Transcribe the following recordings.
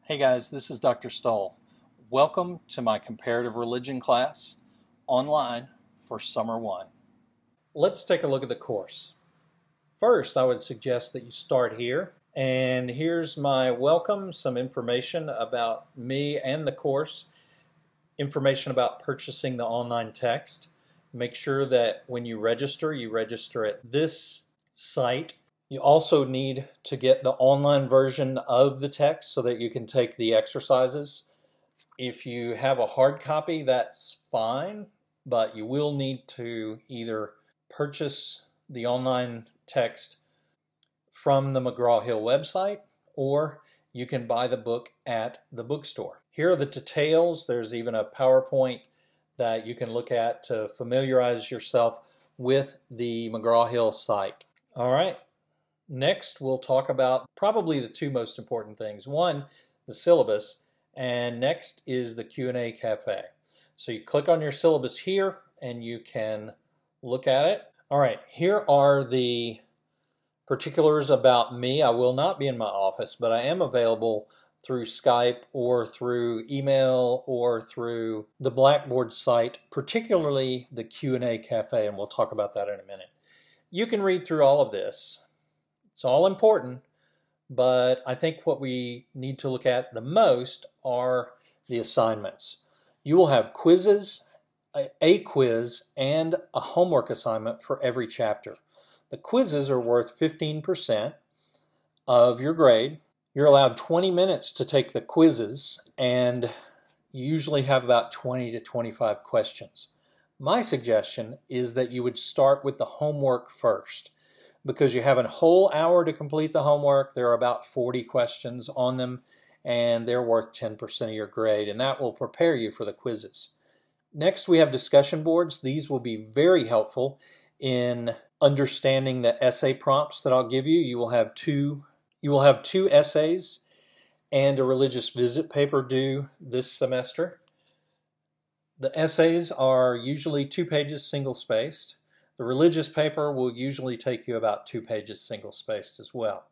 Hey guys, this is Dr. Stoll. Welcome to my comparative religion class online for Summer 1. Let's take a look at the course. First, I would suggest that you start here. And here's my welcome, some information about me and the course, information about purchasing the online text. Make sure that when you register at this site. You also need to get the online version of the text so that you can take the exercises. If you have a hard copy, that's fine, but you will need to either purchase the online text from the McGraw-Hill website, or you can buy the book at the bookstore. Here are the details. There's even a PowerPoint that you can look at to familiarize yourself with the McGraw-Hill site. All right. Next, we'll talk about probably the two most important things. One, the syllabus, and next is the Q&A Cafe. So you click on your syllabus here and you can look at it. All right, here are the particulars about me. I will not be in my office, but I am available through Skype or through email or through the Blackboard site, particularly the Q&A Cafe, and we'll talk about that in a minute. You can read through all of this. It's all important, but I think what we need to look at the most are the assignments. You will have quizzes, a quiz, and a homework assignment for every chapter. The quizzes are worth 15% of your grade. You're allowed 20 minutes to take the quizzes, and you usually have about 20 to 25 questions. My suggestion is that you would start with the homework first, because you have a whole hour to complete the homework. There are about 40 questions on them, and they're worth 10% of your grade, and that will prepare you for the quizzes. Next, we have discussion boards. These will be very helpful in understanding the essay prompts that I'll give you. You will have two essays and a religious visit paper due this semester. The essays are usually 2 pages single-spaced. The religious paper will usually take you about 2 pages single-spaced as well.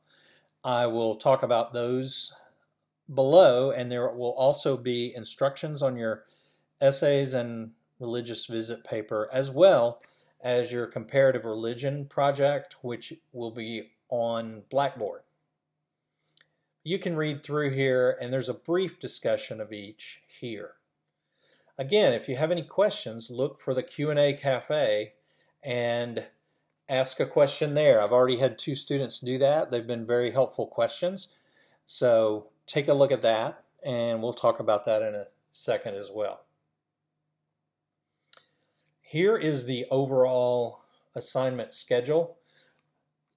I will talk about those below, and there will also be instructions on your essays and religious visit paper, as well as your comparative religion project, which will be on Blackboard. You can read through here, and there's a brief discussion of each here. Again, if you have any questions, look for the Q&A Cafe and ask a question there. I've already had 2 students do that. They've been very helpful questions. So take a look at that, and we'll talk about that in a second as well. Here is the overall assignment schedule.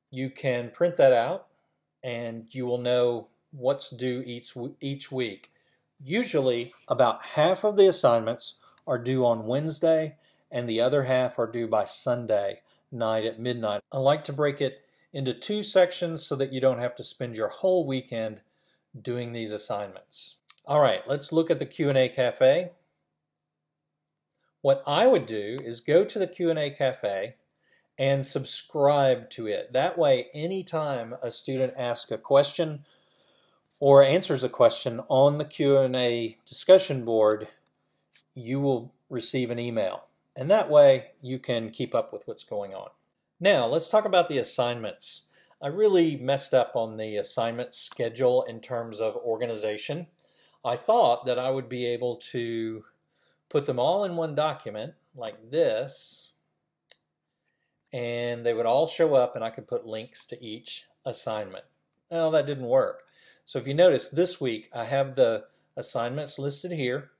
You can print that out, and you will know what's due each week. Usually, about half of the assignments are due on Wednesday, and the other half are due by Sunday night at midnight. I like to break it into 2 sections so that you don't have to spend your whole weekend doing these assignments. All right, let's look at the Q&A Cafe. What I would do is go to the Q&A Cafe and subscribe to it. That way, anytime a student asks a question or answers a question on the Q&A discussion board, you will receive an email. And that way you can keep up with what's going on. Now let's talk about the assignments. I really messed up on the assignment schedule in terms of organization. I thought that I would be able to put them all in one document like this, and they would all show up and I could put links to each assignment. Well, that didn't work. So if you notice, this week I have the assignments listed here,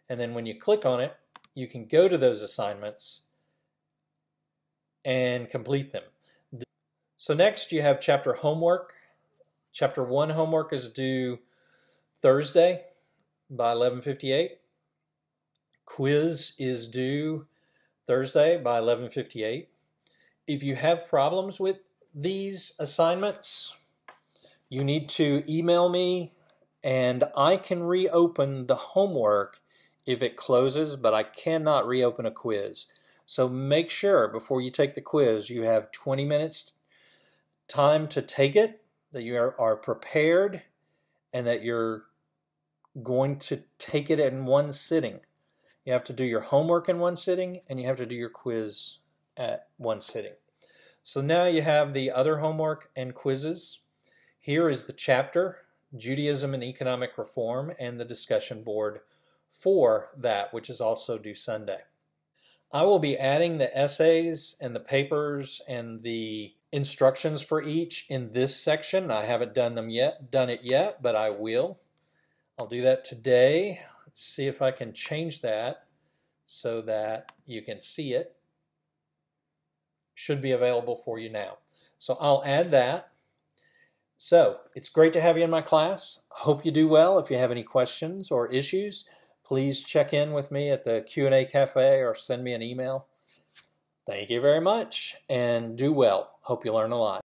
and then when you click on it, you can go to those assignments and complete them. So next you have chapter homework. Chapter 1 homework is due Thursday by 11:58. Quiz is due Thursday by 11:58. If you have problems with these assignments, you need to email me, and I can reopen the homework if it closes, but I cannot reopen a quiz. So make sure before you take the quiz you have 20 minutes time to take it, that you are prepared, and that you're going to take it in one sitting. You have to do your homework in one sitting, and you have to do your quiz at one sitting. So now you have the other homework and quizzes. Here is the chapter, Judaism and Economic Reform, and the discussion board for that, which is also due Sunday. I will be adding the essays and the papers and the instructions for each in this section. I haven't done it yet, but I will. I'll do that today. Let's see if I can change that so that you can see it. Should be available for you now. So I'll add that. So it's great to have you in my class. Hope you do well. If you have any questions or issues, please check in with me at the Q&A Cafe or send me an email. Thank you very much, and do well. Hope you learn a lot.